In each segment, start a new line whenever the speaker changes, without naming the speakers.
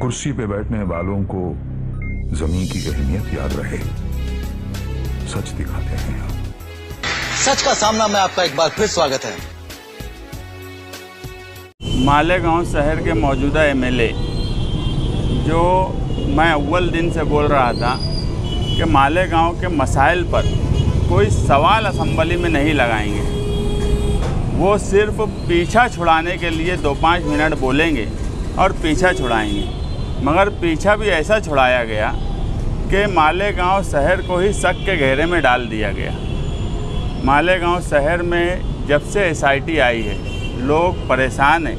कुर्सी पे बैठने वालों को जमीन की अहमियत याद रहे। सच दिखाते हैं आप।
सच का सामना में आपका एक बार फिर स्वागत है।
मालेगांव शहर के मौजूदा एमएलए जो मैं अव्वल दिन से बोल रहा था कि मालेगांव के मसाइल पर कोई सवाल असेंबली में नहीं लगाएंगे, वो सिर्फ पीछा छुड़ाने के लिए 2-5 मिनट बोलेंगे और पीछा छुड़ाएंगे। मगर पीछा भी ऐसा छुड़ाया गया कि मालेगांव शहर को ही शक के घेरे में डाल दिया गया। मालेगांव शहर में जब से एसआईटी आई है लोग परेशान हैं।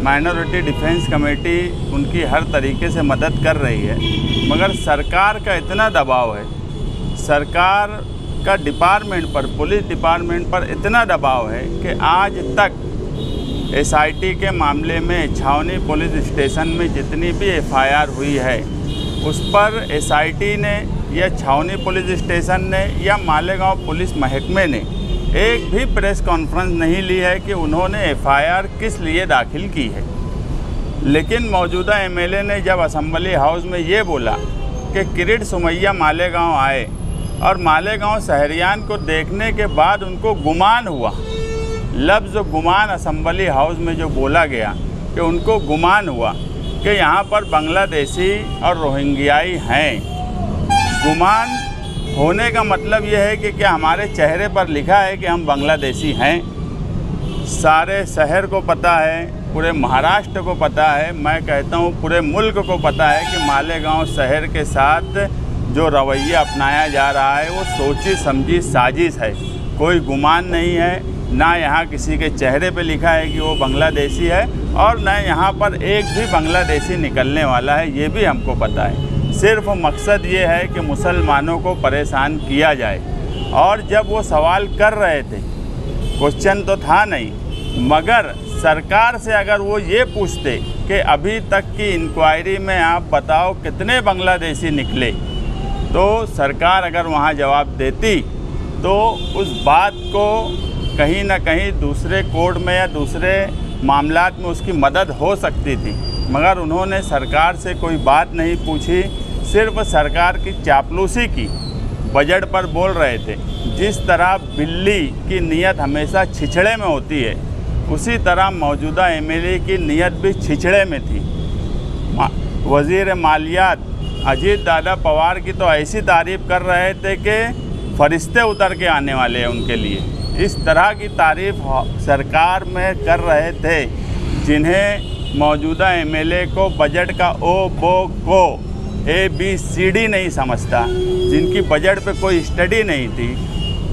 माइनॉरिटी डिफेंस कमेटी उनकी हर तरीके से मदद कर रही है, मगर सरकार का इतना दबाव है, सरकार का डिपार्टमेंट पर, पुलिस डिपार्टमेंट पर इतना दबाव है कि आज तक एसआईटी के मामले में छावनी पुलिस स्टेशन में जितनी भी एफआईआर हुई है उस पर एसआईटी ने या छावनी पुलिस स्टेशन ने या मालेगांव पुलिस महकमे ने एक भी प्रेस कॉन्फ्रेंस नहीं ली है कि उन्होंने एफआईआर किस लिए दाखिल की है। लेकिन मौजूदा एमएलए ने जब असेंबली हाउस में ये बोला कि किरीट सुमैया मालेगांव आए और मालेगांव शहरियान को देखने के बाद उनको गुमान हुआ, लफ्ज़ गुमान असेंबली हाउस में जो बोला गया कि उनको गुमान हुआ कि यहाँ पर बांग्लादेशी और रोहिंग्याई हैं। गुमान होने का मतलब यह है कि क्या हमारे चेहरे पर लिखा है कि हम बांग्लादेशी हैं? सारे शहर को पता है, पूरे महाराष्ट्र को पता है, मैं कहता हूँ पूरे मुल्क को पता है कि मालेगांव शहर के साथ जो रवैया अपनाया जा रहा है वो सोची समझी साजिश है। कोई गुमान नहीं है, ना यहाँ किसी के चेहरे पे लिखा है कि वो बांग्लादेशी है और न यहाँ पर एक भी बांग्लादेशी निकलने वाला है, ये भी हमको पता है। सिर्फ मकसद ये है कि मुसलमानों को परेशान किया जाए। और जब वो सवाल कर रहे थे, क्वेश्चन तो था नहीं, मगर सरकार से अगर वो ये पूछते कि अभी तक की इंक्वायरी में आप बताओ कितने बांग्लादेशी निकले, तो सरकार अगर वहाँ जवाब देती तो उस बात को कहीं ना कहीं दूसरे कोर्ट में या दूसरे मामलात में उसकी मदद हो सकती थी। मगर उन्होंने सरकार से कोई बात नहीं पूछी, सिर्फ सरकार की चापलूसी की। बजट पर बोल रहे थे, जिस तरह बिल्ली की नीयत हमेशा छिछड़े में होती है, उसी तरह मौजूदा एमएलए की नीयत भी छिछड़े में थी। वज़ीर मालियात अजीत दादा पवार की तो ऐसी तारीफ़ कर रहे थे कि फरिश्ते उतर के आने वाले हैं उनके लिए। इस तरह की तारीफ़ सरकार में कर रहे थे, जिन्हें मौजूदा एमएलए को बजट का ओ बो को ABCD नहीं समझता, जिनकी बजट पे कोई स्टडी नहीं थी।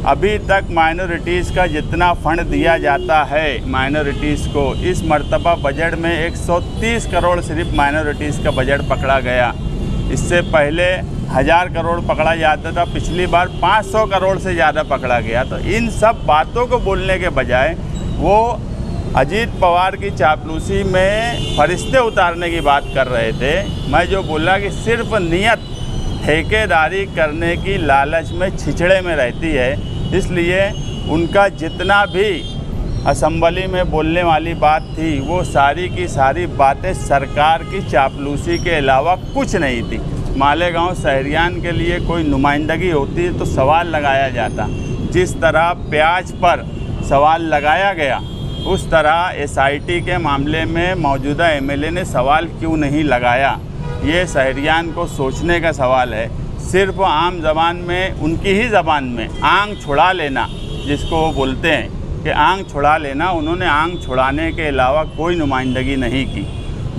अभी तक माइनॉरिटीज़ का जितना फंड दिया जाता है माइनॉरिटीज़ को, इस मर्तबा बजट में 130 करोड़ सिर्फ माइनॉरिटीज़ का बजट पकड़ा गया। इससे पहले 1000 करोड़ पकड़ा जाता था, पिछली बार 500 करोड़ से ज़्यादा पकड़ा गया। तो इन सब बातों को बोलने के बजाय वो अजीत पवार की चापलूसी में फरिश्ते उतारने की बात कर रहे थे। मैं जो बोला कि सिर्फ नीयत ठेकेदारी करने की लालच में छिछड़े में रहती है, इसलिए उनका जितना भी असेंबली में बोलने वाली बात थी वो सारी की सारी बातें सरकार की चापलूसी के अलावा कुछ नहीं थी। मालेगांव शहरियान के लिए कोई नुमाइंदगी होती तो सवाल लगाया जाता। जिस तरह प्याज पर सवाल लगाया गया, उस तरह एसआईटी के मामले में मौजूदा एमएलए ने सवाल क्यों नहीं लगाया? ये शहरियान को सोचने का सवाल है। सिर्फ आम ज़बान में, उनकी ही ज़बान में आंख छुड़ा लेना, जिसको वो बोलते हैं कि आंख छुड़ा लेना, उन्होंने आंख छुड़ाने के अलावा कोई नुमाइंदगी नहीं की।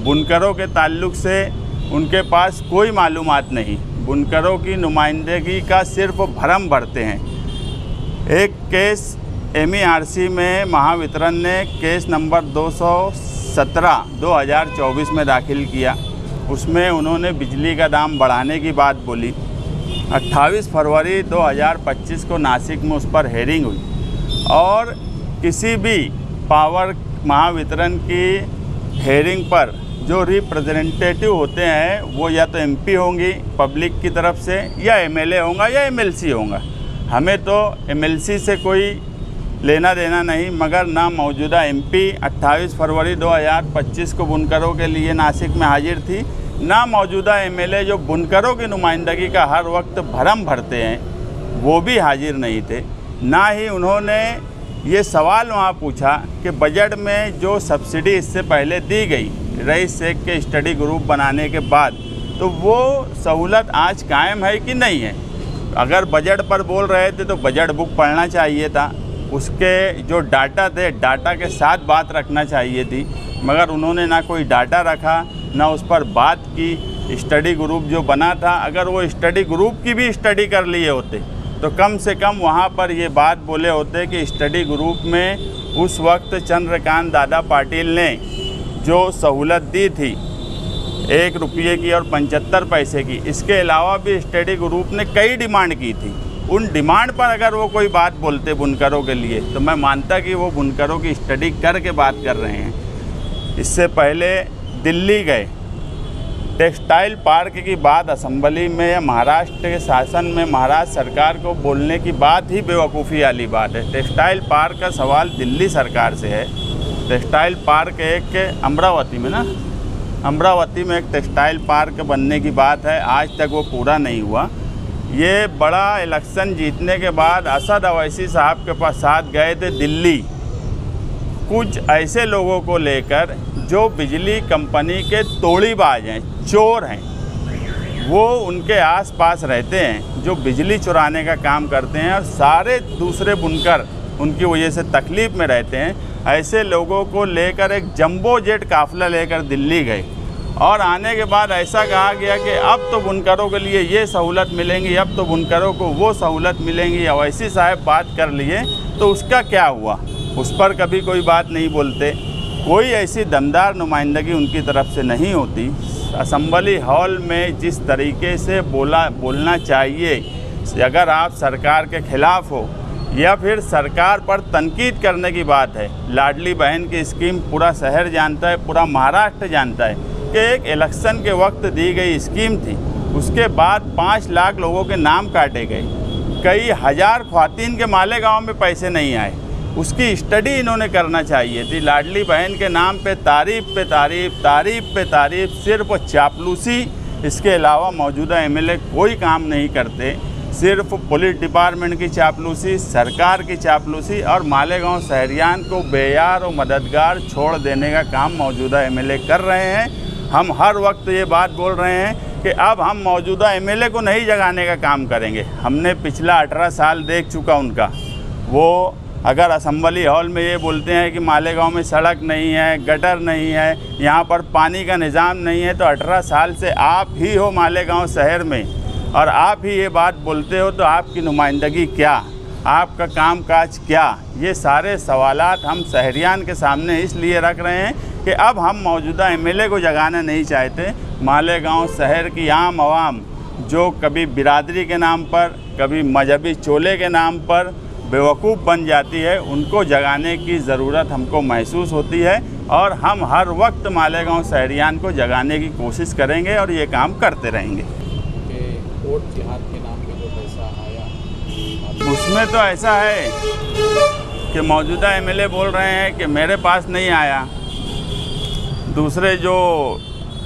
बुनकरों के ताल्लुक़ से उनके पास कोई मालूमात नहीं, बुनकरों की नुमाइंदगी का सिर्फ भरम भरते हैं। एक केस MERC में महावितरण ने केस नंबर 217/2024 में दाखिल किया। उसमें उन्होंने बिजली का दाम बढ़ाने की बात बोली। 28 फरवरी 2025 को नासिक में उस पर हेयरिंग हुई और किसी भी पावर महावितरण की हेयरिंग पर जो रिप्रेजेंटेटिव होते हैं वो या तो MP होंगी पब्लिक की तरफ से, या MLA होगा या MLC होगा। हमें तो MLC से कोई लेना देना नहीं, मगर ना मौजूदा एमपी 28 फरवरी 2025 को बुनकरों के लिए नासिक में हाजिर थी, ना मौजूदा एमएलए जो बुनकरों की नुमाइंदगी का हर वक्त भरम भरते हैं वो भी हाजिर नहीं थे। ना ही उन्होंने ये सवाल वहाँ पूछा कि बजट में जो सब्सिडी इससे पहले दी गई रईस शेख के स्टडी ग्रुप बनाने के बाद, तो वो सहूलत आज कायम है कि नहीं है। अगर बजट पर बोल रहे थे तो बजट बुक पढ़ना चाहिए था, उसके जो डाटा थे डाटा के साथ बात रखना चाहिए थी, मगर उन्होंने ना कोई डाटा रखा ना उस पर बात की। स्टडी ग्रुप जो बना था, अगर वो स्टडी ग्रुप की भी स्टडी कर लिए होते तो कम से कम वहाँ पर ये बात बोले होते कि स्टडी ग्रुप में उस वक्त चंद्रकांत दादा पाटिल ने जो सहूलत दी थी 1 रुपये की और 75 पैसे की, इसके अलावा भी स्टडी ग्रुप ने कई डिमांड की थी। उन डिमांड पर अगर वो कोई बात बोलते बुनकरों के लिए तो मैं मानता कि वो बुनकरों की स्टडी करके बात कर रहे हैं। इससे पहले दिल्ली गए, टेक्सटाइल पार्क की बात असेंबली में या महाराष्ट्र के शासन में महाराष्ट्र सरकार को बोलने की बात ही बेवकूफ़ी वाली बात है। टेक्सटाइल पार्क का सवाल दिल्ली सरकार से है। टेक्सटाइल पार्क एक अमरावती में ना, अमरावती में एक टेक्सटाइल पार्क बनने की बात है, आज तक वो पूरा नहीं हुआ। ये बड़ा इलेक्शन जीतने के बाद असद अवैसी साहब के पास साथ गए थे दिल्ली, कुछ ऐसे लोगों को लेकर जो बिजली कंपनी के तोड़ीबाज हैं, चोर हैं, वो उनके आसपास रहते हैं, जो बिजली चुराने का काम करते हैं और सारे दूसरे बुनकर उनकी वजह से तकलीफ़ में रहते हैं। ऐसे लोगों को लेकर एक जंबो जेट काफ़िला लेकर दिल्ली गए और आने के बाद ऐसा कहा गया कि अब तो बुनकरों के लिए ये सहूलत मिलेंगी, अब तो बुनकरों को वो सहूलत मिलेंगी। अवैसी साहब बात कर लिए तो उसका क्या हुआ, उस पर कभी कोई बात नहीं बोलते। कोई ऐसी दमदार नुमाइंदगी उनकी तरफ से नहीं होती। असेंबली हॉल में जिस तरीके से बोलना चाहिए, अगर आप सरकार के ख़िलाफ़ हो या फिर सरकार पर तनकीद करने की बात है। लाडली बहन की स्कीम पूरा शहर जानता है, पूरा महाराष्ट्र जानता है कि एक इलेक्शन के वक्त दी गई स्कीम थी, उसके बाद 5 लाख लोगों के नाम काटे गए, कई हज़ार ख्वातीन के मालेगांव में पैसे नहीं आए। उसकी स्टडी इन्होंने करना चाहिए थी। लाडली बहन के नाम पे तारीफ़ पे तारीफ़, तारीफ़ पे तारीफ़, सिर्फ चापलूसी, इसके अलावा मौजूदा एमएलए कोई काम नहीं करते। सिर्फ पुलिस डिपार्टमेंट की चापलूसी, सरकार की चापलूसी और मालेगांव शहरियान को बेयार और मददगार छोड़ देने का काम मौजूदा एमएलए कर रहे हैं। हम हर वक्त ये बात बोल रहे हैं कि अब हम मौजूदा एमएलए को नहीं जगाने का काम करेंगे। हमने पिछला 18 साल देख चुका उनका। वो अगर असेंबली हॉल में ये बोलते हैं कि मालेगांव में सड़क नहीं है, गटर नहीं है, यहाँ पर पानी का निज़ाम नहीं है, तो 18 साल से आप ही हो मालेगांव शहर में और आप ही ये बात बोलते हो, तो आपकी नुमाइंदगी क्या, आपका कामकाज क्या? ये सारे सवालात हम शहरियान के सामने इसलिए रख रहे हैं कि अब हम मौजूदा एमएलए को जगाना नहीं चाहते। मालेगांव शहर की आम आवाम जो कभी बिरादरी के नाम पर, कभी मजहबी चोले के नाम पर बेवकूफ़ बन जाती है, उनको जगाने की ज़रूरत हमको महसूस होती है और हम हर वक्त मालेगांव शहरियान को जगाने की कोशिश करेंगे और ये काम करते रहेंगे।
वोट जिहाद के नाम पे जो पैसा आया,
उसमें तो ऐसा है कि मौजूदा एमएलए बोल रहे हैं कि मेरे पास नहीं आया, दूसरे जो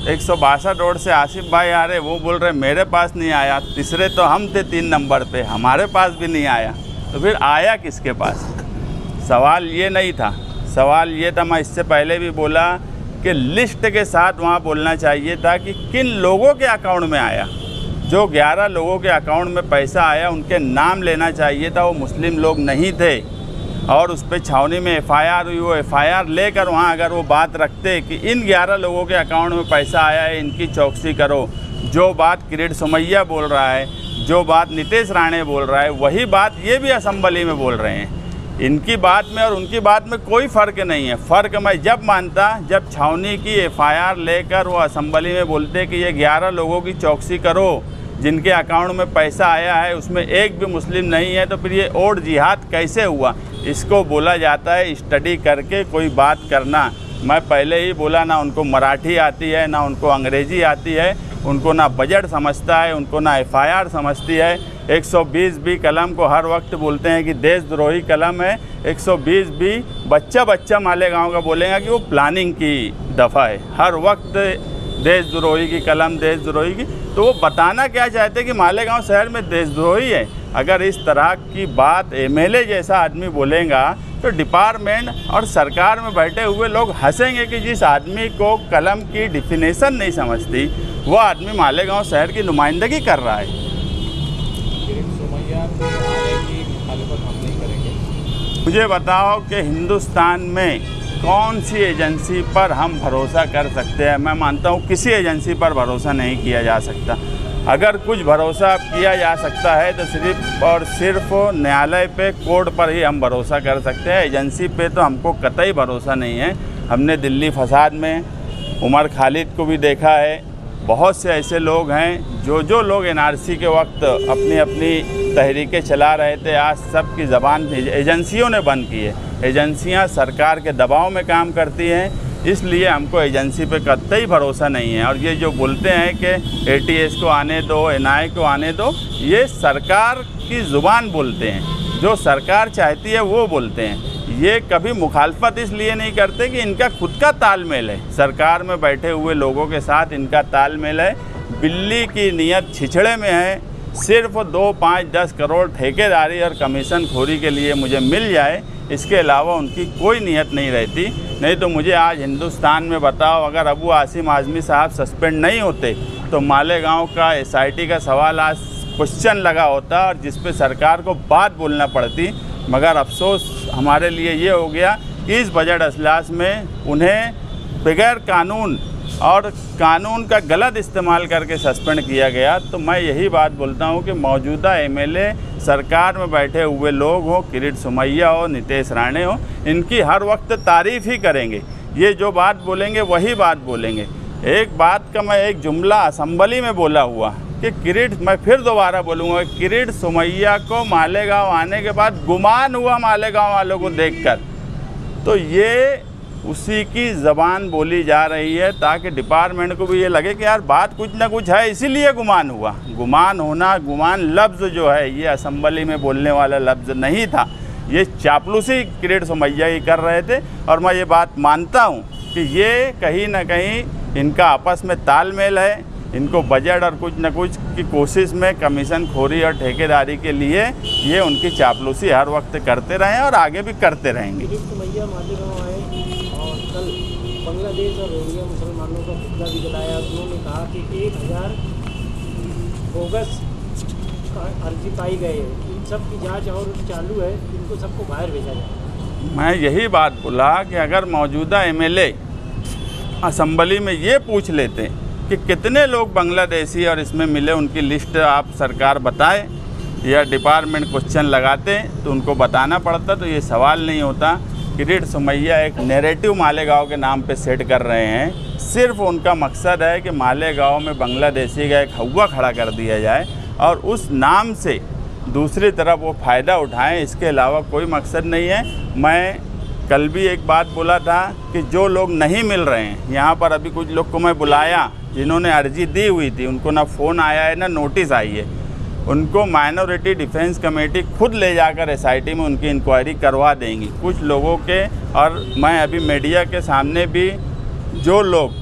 162 रोड से आसिफ भाई आ रहे वो बोल रहे मेरे पास नहीं आया, तीसरे तो हम थे 3 नंबर पे, हमारे पास भी नहीं आया, तो फिर आया किसके पास? सवाल ये नहीं था। सवाल ये था, मैं इससे पहले भी बोला कि लिस्ट के साथ वहाँ बोलना चाहिए था कि किन लोगों के अकाउंट में आया। जो 11 लोगों के अकाउंट में पैसा आया उनके नाम लेना चाहिए था, वो मुस्लिम लोग नहीं थे और उस पर छावनी में FIR हुई, वो FIR लेकर वहाँ अगर वो बात रखते कि इन 11 लोगों के अकाउंट में पैसा आया है, इनकी चौकसी करो। जो बात किरीट सोमैया बोल रहा है, जो बात नीतीश राणे बोल रहा है, वही बात ये भी असेंबली में बोल रहे हैं। इनकी बात में और उनकी बात में कोई फ़र्क नहीं है। फ़र्क मैं जब मानता जब छावनी की FIR लेकर वो असेंबली में बोलते कि ये 11 लोगों की चौकसी करो जिनके अकाउंट में पैसा आया है, उसमें एक भी मुस्लिम नहीं है, तो फिर ये वोट जिहाद कैसे हुआ? इसको बोला जाता है स्टडी करके कोई बात करना। मैं पहले ही बोला, ना उनको मराठी आती है, ना उनको अंग्रेज़ी आती है, उनको ना बजट समझता है, उनको ना FIR समझती है। 120B कलम को हर वक्त बोलते हैं कि देशद्रोही कलम है। 120B बच्चा मालेगांव का बोलेगा कि वो प्लानिंग की दफ़ा है। हर वक्त देशद्रोही की कलम, देशद्रोही की। तो वो बताना क्या चाहते हैं कि मालेगांव शहर में देशद्रोही है। अगर इस तरह की बात MLA जैसा आदमी बोलेगा तो डिपार्टमेंट और सरकार में बैठे हुए लोग हंसेंगे कि जिस आदमी को कलम की डिफिनेशन नहीं समझती वो आदमी मालेगांव शहर की नुमाइंदगी कर रहा है।
किरीट सोमैया के आने की मुखालिफत हम नहीं करेंगे।
मुझे बताओ कि हिंदुस्तान में कौन सी एजेंसी पर हम भरोसा कर सकते हैं? मैं मानता हूँ किसी एजेंसी पर भरोसा नहीं किया जा सकता। अगर कुछ भरोसा किया जा सकता है तो सिर्फ और सिर्फ न्यायालय पे, कोर्ट पर ही हम भरोसा कर सकते हैं। एजेंसी पे तो हमको कतई भरोसा नहीं है। हमने दिल्ली फसाद में उमर खालिद को भी देखा है। बहुत से ऐसे लोग हैं जो लोग NRC के वक्त अपनी तहरीकें चला रहे थे, आज सबकी ज़बान एजेंसियों ने बंद की है। एजेंसियां सरकार के दबाव में काम करती हैं, इसलिए हमको एजेंसी पे कतई भरोसा नहीं है। और ये जो बोलते हैं कि ATS को आने दो, NI को आने दो, ये सरकार की ज़ुबान बोलते हैं। जो सरकार चाहती है वो बोलते हैं। ये कभी मुखालफत इसलिए नहीं करते कि इनका खुद का तालमेल है, सरकार में बैठे हुए लोगों के साथ इनका तालमेल है। बिल्ली की नीयत छिछड़े में है। सिर्फ 2, 5, 10 करोड़ ठेकेदारी और कमीशन खोरी के लिए मुझे मिल जाए, इसके अलावा उनकी कोई नीयत नहीं रहती। नहीं तो मुझे आज हिंदुस्तान में बताओ, अगर अबू आसिम आज़मी साहब सस्पेंड नहीं होते तो मालेगांव का SIT का सवाल आज क्वेश्चन लगा होता और जिस पे सरकार को बात बोलना पड़ती। मगर अफसोस हमारे लिए ये हो गया कि इस बजट अजलास में उन्हें बगैर कानून और कानून का गलत इस्तेमाल करके सस्पेंड किया गया। तो मैं यही बात बोलता हूँ कि मौजूदा MLA सरकार में बैठे हुए लोग हों, किरीट सोमैया हो, नितेश राणे हो, इनकी हर वक्त तारीफ़ ही करेंगे। ये जो बात बोलेंगे वही बात बोलेंगे। एक बात का मैं एक जुमला असेंबली में बोला हुआ कि किरीट, मैं फिर दोबारा बोलूँगा, किरीट सोमैया को मालेगांव आने के बाद गुमान हुआ मालेगांव वालों को देखकर। तो ये उसी की ज़बान बोली जा रही है ताकि डिपार्टमेंट को भी ये लगे कि यार बात कुछ ना कुछ है, इसीलिए गुमान हुआ। गुमान होना, गुमान लफ्ज़ जो है ये असेंबली में बोलने वाला लफ्ज़ नहीं था। ये चापलूसी किरीट सोमैया ही कर रहे थे। और मैं ये बात मानता हूँ कि ये कहीं ना कहीं इनका आपस में तालमेल है। इनको बजट और कुछ न कुछ की कोशिश में कमीशन खोरी और ठेकेदारी के लिए ये उनकी चापलूसी हर वक्त करते रहे और आगे भी करते रहेंगे।
किरीट सोमैया मालेगांव आए और कल बांग्लादेश और रोहिंग्या मुसलमानों का पुतला भी जलाया। उन्होंने कहा कि 1000 बोगस अर्जी पाई गई है, इन सब की जांच और चालू है, इनको सबको बाहर भेजा जाए।
मैं यही बात बोला कि अगर मौजूदा MLA असेंबली में ये पूछ लेते कि कितने लोग बांग्लादेशी और इसमें मिले, उनकी लिस्ट आप सरकार बताए, या डिपार्टमेंट क्वेश्चन लगाते तो उनको बताना पड़ता, तो ये सवाल नहीं होता। किरीट सोमैया एक नैरेटिव मालेगांव के नाम पे सेट कर रहे हैं। सिर्फ उनका मकसद है कि मालेगांव में बांग्लादेशी का एक हवा खड़ा कर दिया जाए और उस नाम से दूसरी तरफ वो फ़ायदा उठाएं। इसके अलावा कोई मकसद नहीं है। मैं कल भी एक बात बोला था कि जो लोग नहीं मिल रहे हैं, यहाँ पर अभी कुछ लोग को मैं बुलाया जिन्होंने अर्जी दी हुई थी, उनको ना फ़ोन आया है ना नोटिस आई है। उनको माइनॉरिटी डिफेंस कमेटी खुद ले जाकर SIT में उनकी इंक्वायरी करवा देंगी कुछ लोगों के। और मैं अभी मीडिया के सामने भी जो लोग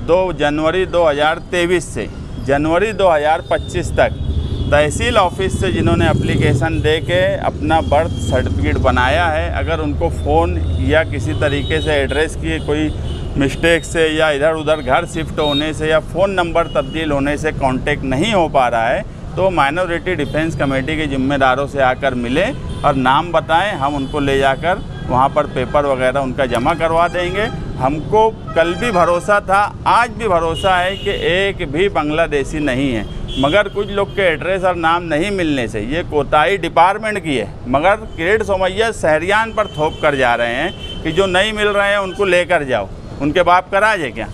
2 जनवरी 2023 से जनवरी 2025 तक तहसील ऑफिस से जिन्होंने एप्लीकेशन दे के अपना बर्थ सर्टिफिकेट बनाया है, अगर उनको फ़ोन या किसी तरीके से एड्रेस की कोई मिस्टेक से या इधर उधर घर शिफ्ट होने से या फ़ोन नंबर तब्दील होने से कांटेक्ट नहीं हो पा रहा है, तो माइनॉरिटी डिफेंस कमेटी के जिम्मेदारों से आकर मिले और नाम बताएं। हम उनको ले जाकर वहाँ पर पेपर वगैरह उनका जमा करवा देंगे। हमको कल भी भरोसा था, आज भी भरोसा है कि एक भी बांग्लादेशी नहीं है। मगर कुछ लोग के एड्रेस और नाम नहीं मिलने से ये कोताही डिपार्टमेंट की है। मगर किरीट सोमैया शहरियान पर थोप कर जा रहे हैं कि जो नहीं मिल रहे हैं उनको लेकर जाओ, उनके बाप का राज है क्या?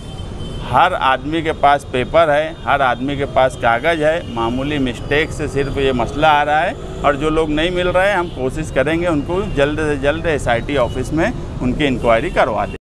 हर आदमी के पास पेपर है, हर आदमी के पास कागज़ है। मामूली मिस्टेक से सिर्फ ये मसला आ रहा है। और जो लोग नहीं मिल रहे हैं, हम कोशिश करेंगे उनको जल्द से जल्द SIT ऑफिस में उनकी इंक्वायरी करवा दें।